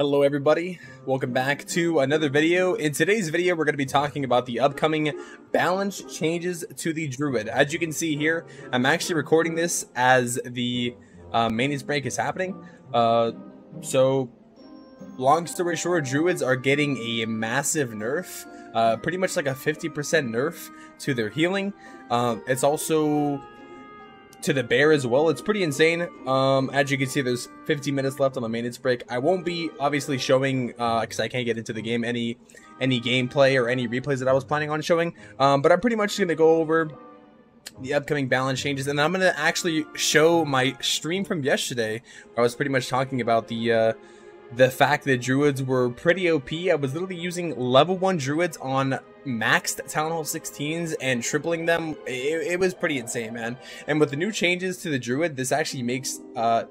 Hello everybody, welcome back to another video. In today's video we're going to be talking about the upcoming balance changes to the Druid. As you can see here, I'm actually recording this as the maintenance break is happening. So long story short, Druids are getting a massive nerf, pretty much like a 50% nerf to their healing. It's also to the bear as well. It's pretty insane. As you can see, there's 50 minutes left on the maintenance break. I won't be obviously showing because I can't get into the game any gameplay or any replays that I was planning on showing, but I'm pretty much gonna go over the upcoming balance changes, and I'm gonna actually show my stream from yesterday where I was pretty much talking about the fact that Druids were pretty OP. I was literally using level 1 Druids on maxed Town Hall 16s and tripling them. It was pretty insane, man. And with the new changes to the Druid, this actually makes the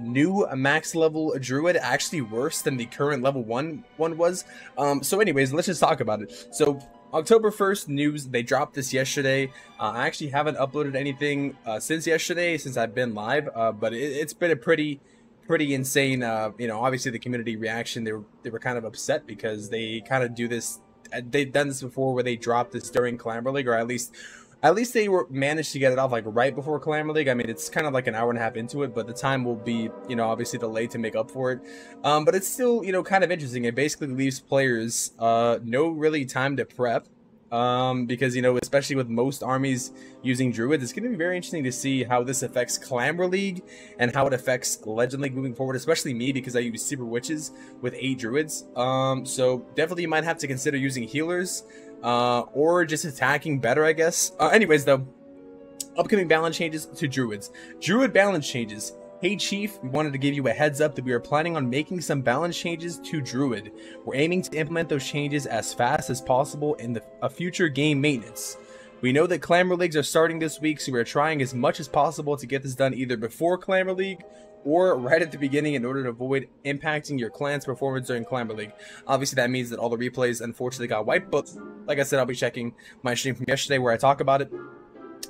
new max level Druid actually worse than the current level 1 one was. So anyways, let's just talk about it. So October 1st news, they dropped this yesterday. I actually haven't uploaded anything since yesterday, since I've been live, but it's been a pretty insane. You know, obviously the community reaction, they were kind of upset because they kind of do this. They've done this before where they dropped this during Clamor League, or at least they managed to get it off like right before Clamor League. I mean, it's kind of like an hour and a half into it, but the time will be, you know, obviously delayed to make up for it. But it's still, you know, kind of interesting. It basically leaves players no really time to prep. Because, you know, especially with most armies using Druids, it's going to be very interesting to see how this affects Clamor League and how it affects Legend League moving forward, especially me because I use Super Witches with 8 Druids. So definitely you might have to consider using healers, or just attacking better, I guess. Anyways, though, upcoming balance changes to Druids. Druid balance changes. Hey Chief, we wanted to give you a heads up that we are planning on making some balance changes to Druid. We're aiming to implement those changes as fast as possible in a future game maintenance. We know that Clamor Leagues are starting this week, so we are trying as much as possible to get this done either before Clamor League or right at the beginning in order to avoid impacting your clan's performance during Clamor League. Obviously that means that all the replays unfortunately got wiped, but like I said, I'll be checking my stream from yesterday where I talk about it.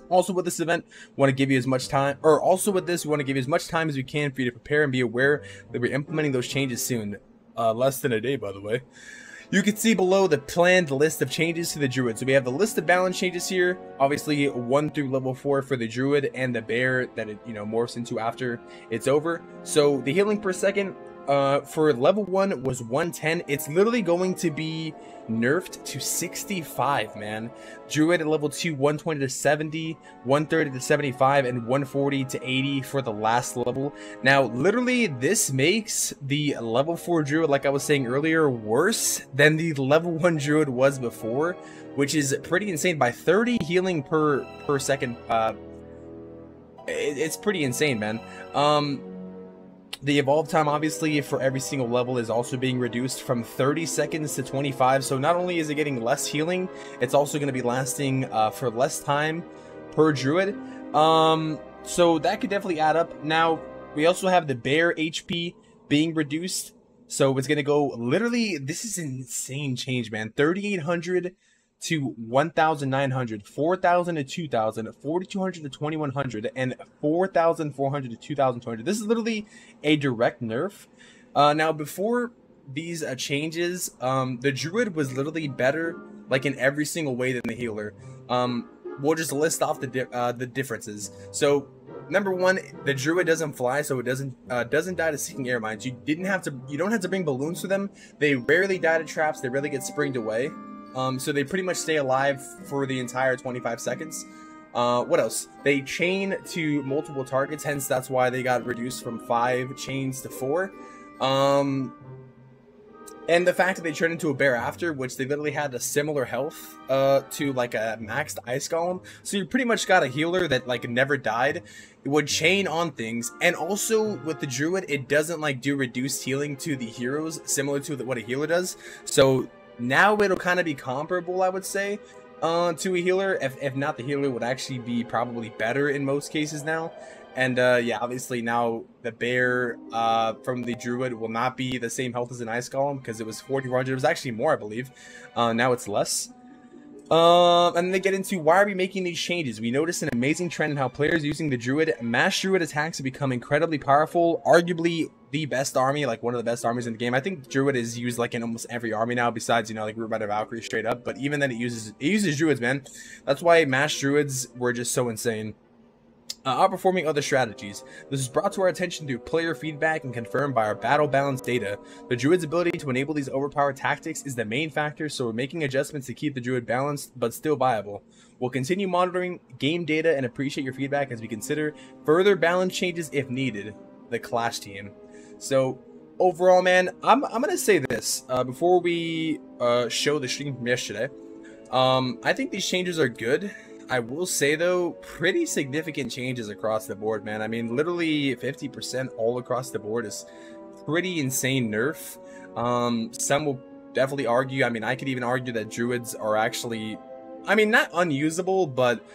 Also with this event, we want to give you as much time, or also with this, we want to give you as much time as we can for you to prepare and be aware that we're implementing those changes soon. Less than a day, by the way. You can see below the planned list of changes to the Druid. So we have the list of balance changes here. Obviously, 1 through level 4 for the Druid and the bear that it, you know, morphs into after it's over. So the healing per second for level 1 was 110. It's literally going to be nerfed to 65, man. Druid at level 2, 120 to 70, 130 to 75, and 140 to 80 for the last level. Now, literally, this makes the level 4 Druid, like I was saying earlier, worse than the level 1 Druid was before, which is pretty insane. By 30 healing per second, it's pretty insane, man. The evolve time, obviously, for every single level is also being reduced from 30 seconds to 25. So not only is it getting less healing, it's also going to be lasting for less time per Druid. So that could definitely add up. Now, we also have the bear HP being reduced. So it's going to go, literally, this is an insane change, man. 3,800 to 1,900, 4,000 to 2,000, 4,200 to 2,100, and 4,400 to 2,200. This is literally a direct nerf. Now, before these changes, the Druid was literally better, like in every single way, than the healer. We'll just list off the differences. So, number 1, the Druid doesn't fly, so it doesn't die to seeking air mines. You don't have to bring balloons to them. They rarely die to traps. They rarely get springed away. So they pretty much stay alive for the entire 25 seconds. What else? They chain to multiple targets, hence that's why they got reduced from 5 chains to 4. And the fact that they turned into a bear after, which they literally had a similar health to like a maxed ice golem. So you pretty much got a healer that like never died. It would chain on things, and also with the Druid, it doesn't like do reduced healing to the heroes, similar to what a healer does. So now it'll kind of be comparable, I would say, to a healer. If not, the healer would actually be probably better in most cases now. And yeah, obviously now the bear from the Druid will not be the same health as an ice golem because it was 4,400. It was actually more, I believe. Now it's less. And then they get into why are we making these changes. We noticed an amazing trend in how players using the Druid, mass Druid attacks have become incredibly powerful. Arguably the best army, like one of the best armies in the game. I think Druid is used like in almost every army now, besides, you know, like Root Rider Valkyrie straight up. But even then, it uses Druids, man. That's why mass Druids were just so insane. Outperforming other strategies. This is brought to our attention through player feedback and confirmed by our battle balance data. The Druid's ability to enable these overpowered tactics is the main factor, so we're making adjustments to keep the Druid balanced but still viable. We'll continue monitoring game data and appreciate your feedback as we consider further balance changes if needed. The Clash team. So overall, man, I'm gonna say this before we show the stream from yesterday. I think these changes are good. I will say, though, pretty significant changes across the board, man. I mean, literally 50% all across the board is pretty insane nerf. Some will definitely argue, I mean, I could even argue that Druids are actually, I mean, not unusable, but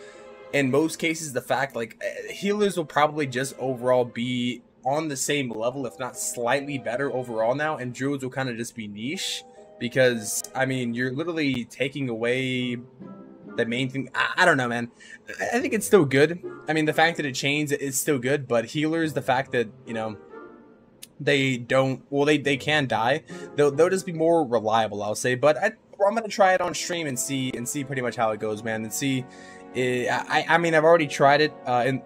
in most cases, the fact, like, healers will probably just overall be on the same level, if not slightly better overall now, and Druids will kind of just be niche, because, I mean, you're literally taking away the main thing. I don't know, man. I think it's still good. I mean, the fact that it changed is still good, but healers, the fact that, you know, they don't, well, they can die. They'll just be more reliable, I'll say. But I'm gonna try it on stream and see pretty much how it goes, man, and see. I mean, I've already tried it,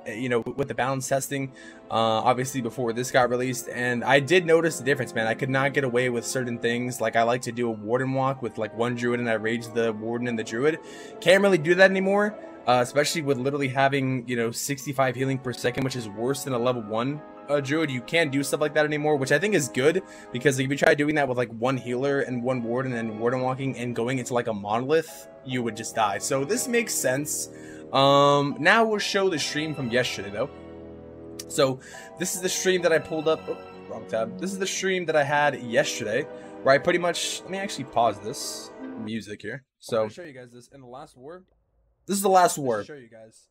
you know, with the balance testing, obviously before this got released, and I did notice the difference, man. I could not get away with certain things. Like, I like to do a Warden walk with like one Druid, and I rage the Warden and the Druid. Can't really do that anymore, especially with literally having, you know, 65 healing per second, which is worse than a level 1 Druid. You can't do stuff like that anymore, which I think is good, because if you try doing that with like one healer and one Warden and Warden walking and going into like a monolith, you would just die. So this makes sense. Now we'll show the stream from yesterday, though. So this is the stream that I pulled up. Oh, wrong tab. This is the stream that I had yesterday, where I pretty much, let me actually pause this music here. So I'll show you guys this in the last war. This is the last war. I'll show you guys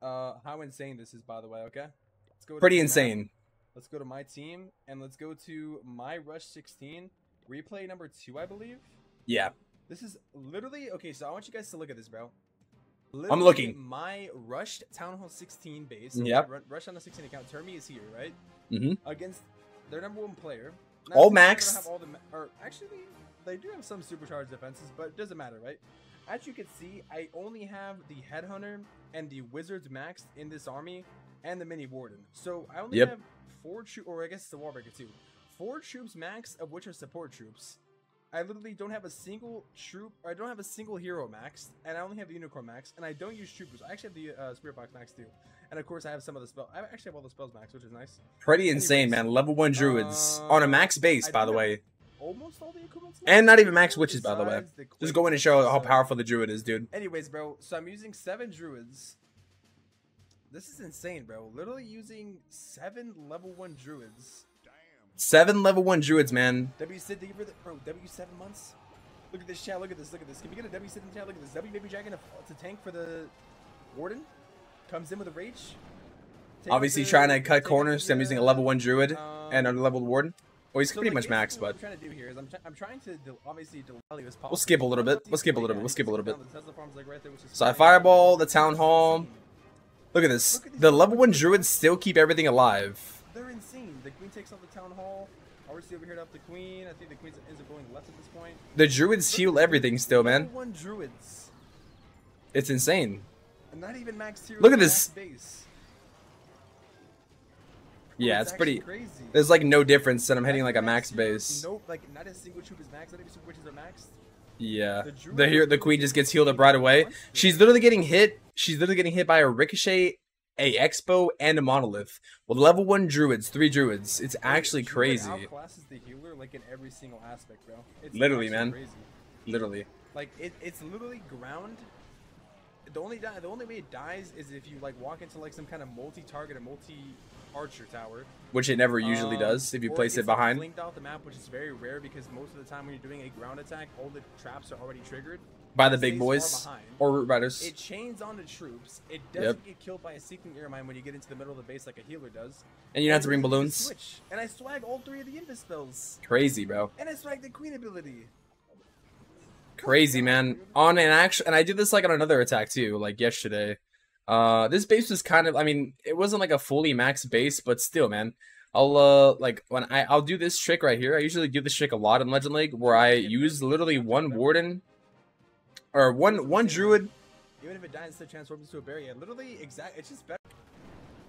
how insane this is, by the way. Okay, let's go. Pretty insane. Let's go to my team, and let's go to my Rush 16 replay number 2, I believe. Yeah. This is literally, okay, so I want you guys to look at this, bro. Literally, I'm looking. My rushed Town Hall 16 base. Yep. Rush on the 16 account. Termy is here, right? Mm-hmm. Against their #1 player. Now, all max. Have all the or actually, they do have some supercharged defenses, but it doesn't matter, right? As you can see, I only have the Headhunter and the Wizards maxed in this army, and the Mini Warden. So I only have 4 troops, or I guess it's the Warbreaker too. 4 troops max, of which are support troops. I literally don't have a single troop, or I don't have a single hero maxed, and I only have the Unicorn max, and I don't use troopers. I actually have the Spirit Box max too, and of course I have some of the spells. I actually have all the spells max, which is nice. Pretty insane, man. Level 1 Druids on a max base, by the way. Almost all the equipment, and not even max witches, by the way. Just going to show how powerful the Druid is, dude. Anyways, bro, so I'm using 7 Druids. This is insane, bro. Literally using 7 level 1 Druids. 7 level 1 Druids, man. W7 bro, W7 months. Look at this chat. Look at this. Look at this. Can we get a W7 chat? Look at this. W Baby Dragon to tank for the Warden. Comes in with a rage. Obviously trying to cut corners. I'm using a level 1 Druid and a leveled Warden. Well, he's pretty much max, but what I'm trying to do here is I'm trying to obviously delay this. We'll skip a little bit. We'll skip a little bit. We'll skip a little bit. So I fireball the Town Hall. Look at this. The level 1 Druids still keep everything alive. They're insane. The Queen takes off the Town Hall. Obviously over here to up the Queen. I think the Queen ends up going left at this point. The Druids heal everything still, man. 1 Druids. It's insane. And not even max tier. Look at this. Base. Yeah, it's pretty crazy. There's like no difference, and I'm hitting like a max base. Nope, like not a single troop is max. Not even super witches are maxed. Yeah, the Queen just gets healed up right away. She's literally getting hit. She's literally getting hit by a Ricochet, a Expo, and a Monolith. With level 1 Druids, 3 Druids. It's actually crazy. Outclasses the healer like in every single aspect, bro. It's literally, man. Crazy. Literally. Like it's literally ground. The only way it dies is if you like walk into like some kind of multi-target or multi-archer tower, which it never usually does if you place it behind. Linked off the map, which is very rare because most of the time when you're doing a ground attack, all the traps are already triggered by the big boys or Root Riders. It chains on the troops. It doesn't get killed by a Seeking Airmine when you get into the middle of the base like a healer does. And you don't have to bring balloons. Switch. And I swag all 3 of the Invis spells. Crazy, bro. And I swag the Queen ability. Crazy, man. On an actual, and I did this like on another attack too, like yesterday. This base was kind of, I mean, it wasn't like a fully max base, but still, man. I'll like when I'll do this trick right here. I usually do this trick a lot in Legend League, where I use literally one warden or one druid. Even if it dies, it transforms into a berry. Literally exact. It's just better.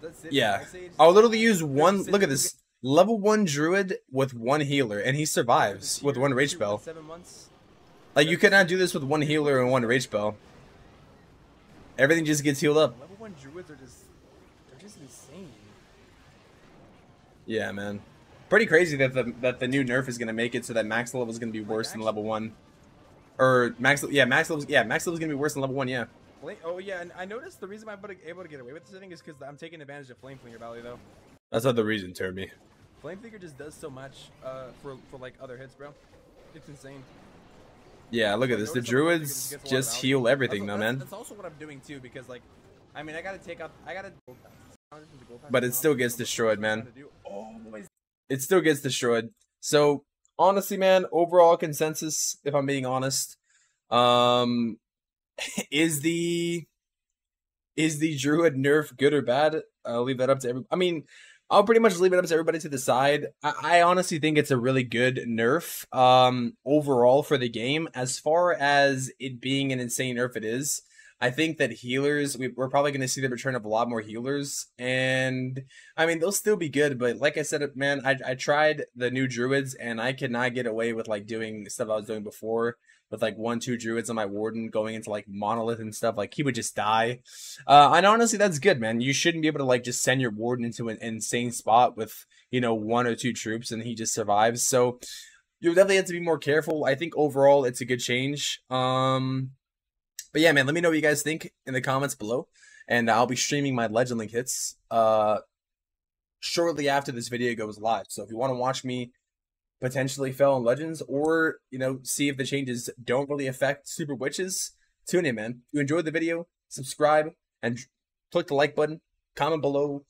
That's it. Yeah, I'll literally use one. Look at this. Level 1 druid with one healer, and he survives with one rage spell. Like, you cannot do this with one healer and one rage spell. Everything just gets healed up. Level 1 druids are just insane. Yeah, man. Pretty crazy that the new nerf is gonna make it so that max level is gonna be worse than level 1. Or max level is gonna be worse than level 1. Yeah. Oh yeah, and I noticed the reason I'm able to get away with this thing is because I'm taking advantage of Flame Flinger value though. That's not the reason, Termy. Flame Flinger just does so much for like other hits, bro. It's insane. Yeah, look at this. The druids just heal everything, though, man. That's also what I'm doing too, because like, I mean, I gotta but it still gets destroyed, man. It still gets destroyed. So honestly, man, overall consensus, if I'm being honest, is the druid nerf good or bad? I'll leave that up to everybody. I mean, I'll pretty much leave it up to everybody to decide. I honestly think it's a really good nerf overall for the game. As far as it being an insane nerf, it is. I think that healers, we're probably going to see the return of a lot more healers. And, I mean, they'll still be good. But like I said, man, I tried the new druids, and I could not get away with, like, doing stuff I was doing before. With like 1-2 druids on my warden going into like monolith and stuff. Like, he would just die. And honestly, that's good, man. You shouldn't be able to like just send your warden into an insane spot with, you know, 1 or 2 troops and he just survives. So you definitely have to be more careful. I think overall it's a good change. But yeah, man, let me know what you guys think in the comments below. And I'll be streaming my Legend Link hits shortly after this video goes live. So if you want to watch me potentially fail in Legends, or, you know, see if the changes don't really affect Super Witches, tune in, man. If you enjoyed the video, subscribe, and click the like button. Comment below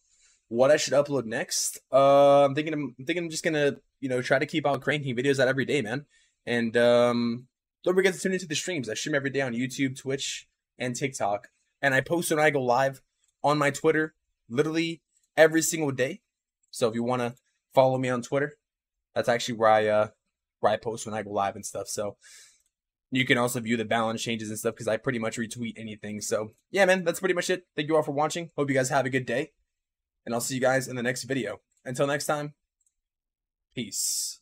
what I should upload next. I'm thinking I'm just gonna, you know, try to keep on cranking videos out every day, man. And don't forget to tune into the streams. I stream every day on YouTube, Twitch, and TikTok. And I post when I go live on my Twitter, literally every single day. So if you want to follow me on Twitter, that's actually where I post when I go live and stuff. So you can also view the balance changes and stuff, because I pretty much retweet anything. So yeah, man, that's pretty much it. Thank you all for watching. Hope you guys have a good day, and I'll see you guys in the next video. Until next time, peace.